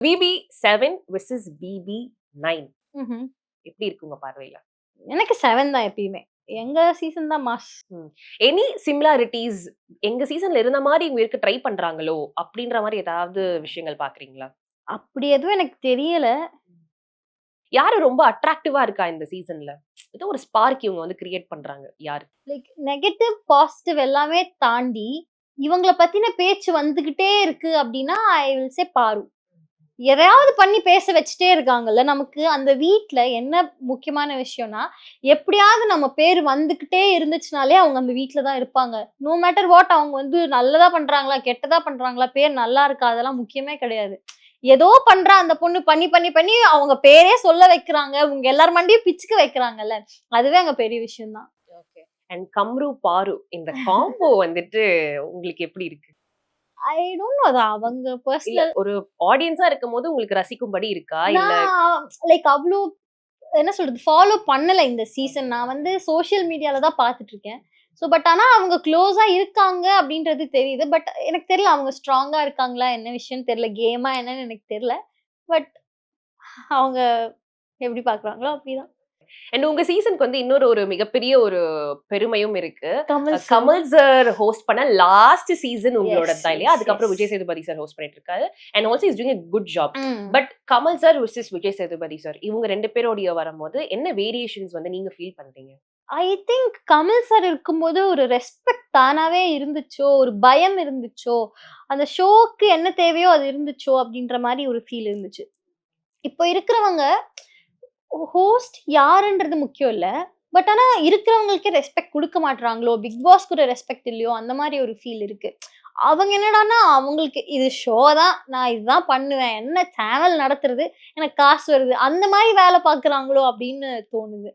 VB7 versus VB9 ம்ஹ்ம். எப்படி இருக்கு உங்க பார்வையில? எனக்கு 7 தான் எப்பயுமே. எங்க சீசன் தான் மாஸ். எனி சிமிலாரிட்டீஸ் எங்க சீசன்ல இருந்த மாரி இவங்க இருக்க ட்ரை பண்றாங்களோ! அப்டின்ற மாரி ஏதாவது விஷயங்கள் பார்க்குறீங்களா? அப்படி எதுவும் எனக்கு தெரியல. யாரு ரொம்ப அட்ராக்டிவா இருக்கா இந்த சீசன்ல? ஏதோ ஒரு ஸ்பார்க் இவங்க வந்து கிரியேட் பண்றாங்க. யாரு? லைக் நெகட்டிவ், பாசிட்டிவ் எல்லாமே தாண்டி, இவங்கள பத்தின பேச்சு வந்துகிட்டே இருக்கு அப்படின்னா, ஐ வில் சே பாரு. எதையாவது பண்ணி பேச வச்சுட்டே இருக்காங்கல்ல. நமக்கு அந்த வீட்ல என்ன முக்கியமான விஷயம்னா, எப்படியாவது நம்ம பேரு வந்துகிட்டே இருந்துச்சுனாலே, அவங்க அந்த வீட்ல தான் இருப்பாங்க. நோ மேட்டர் வாட் அவங்க வந்து நல்லதா பண்றாங்களா, கெட்டதா பண்றாங்களா, பேர் நல்லா இருக்கா, அதெல்லாம் முக்கியமே கிடையாது. ஏதோ பண்றா அந்த பொண்ணு பண்ணி, பண்ணி, பண்ணி அவங்க பேரே சொல்ல வைக்கிறாங்க. உங்க எல்லார் மண்டையும் பிச்சுக்க வைக்கிறாங்கல்ல. அதுவே அங்க பெரிய விஷயம் தான். ஓகே. அண்ட் கம்ரு, பாரு இந்த காம்போ வந்துட்டு உங்களுக்கு எப்படி இருக்கு? ஐ டோன்ட் நோ அது அவங்க இல்ல பெர்சனல். ஒரு ஆடியன்ஸா இருக்கும்போது உங்களுக்கு ரசிக்கும்படி இருக்கா? இல்ல நான் லைக் அவ்ளோ என்ன சொல்றது? ஃபாலோ பண்ணல இந்த சீசன். நான் வந்து சோசியல் மீடியால தான் பார்த்துட்டு இருக்கேன். ஆனா அவங்க க்ளோஸா இருக்காங்க அப்படின்றது தெரியுது. எனக்கு தெரியல அவங்க ஸ்ட்ராங்கா இருக்காங்களா? என்ன விஷயம்னு தெரியல. கேமா என்னன்னு எனக்கு தெரியல. பட் அவங்க எப்படி பார்க்குறாங்களோ அப்படிதான். அண்ட் உங்க சீசனுக்கு வந்து இன்னொரு ஒரு மிகப்பெரிய ஒரு பெருமையும் இருக்கு. Kamal sir. Kamal sir host பண்ண லாஸ்ட் சீசன் உங்களோடது எஸ், தான் இல்லையா? எஸ், அதுக்கப்புறம் yes. Vijay Sethupathi sir host பண்ணிட்டு இருக்காரு. And also is doing a good job. ம். But Kamal sir versus Vijay Sethupathi sir இவங்க 2 பேரோடய வரும்போது என்ன வேரியேஷன்ஸ் வந்து நீங்க ஃபீல் பண்றீங்க? ஐ திங்க் கமல் சார் இருக்கும்போது ஒரு ரெஸ்பெக்ட் தானாவே இருந்துச்சோ, ஒரு பயம் இருந்துச்சோ, அந்த ஷோக்கு என்ன தேவையோ அது இருந்துச்சோ அப்படின்ற மாரி ஒரு ஃபீல் இருந்துச்சு. இப்போ இருக்கிறவங்க ஹோஸ்ட் யாருன்றது முக்கியம் இல்ல. ஆனா இருக்கிறவங்களுக்கே ரெஸ்பெக்ட் குடுக்க மாட்றாங்களோ, பிக் பாஸ் கூட ரெஸ்பெக்ட் இல்லையோ, அந்த மாரி ஒரு ஃபீல் இருக்கு. அவங்க என்னடான்னா, அவங்களுக்கு இது ஷோ தான். நான் இதுதான் பண்ணுவேன். என்ன சேனல் நடத்துறது, எனக்கு காசு வருது. அந்த மாரி வேல பார்க்குறாங்களோ அப்படின்னு தோணுது.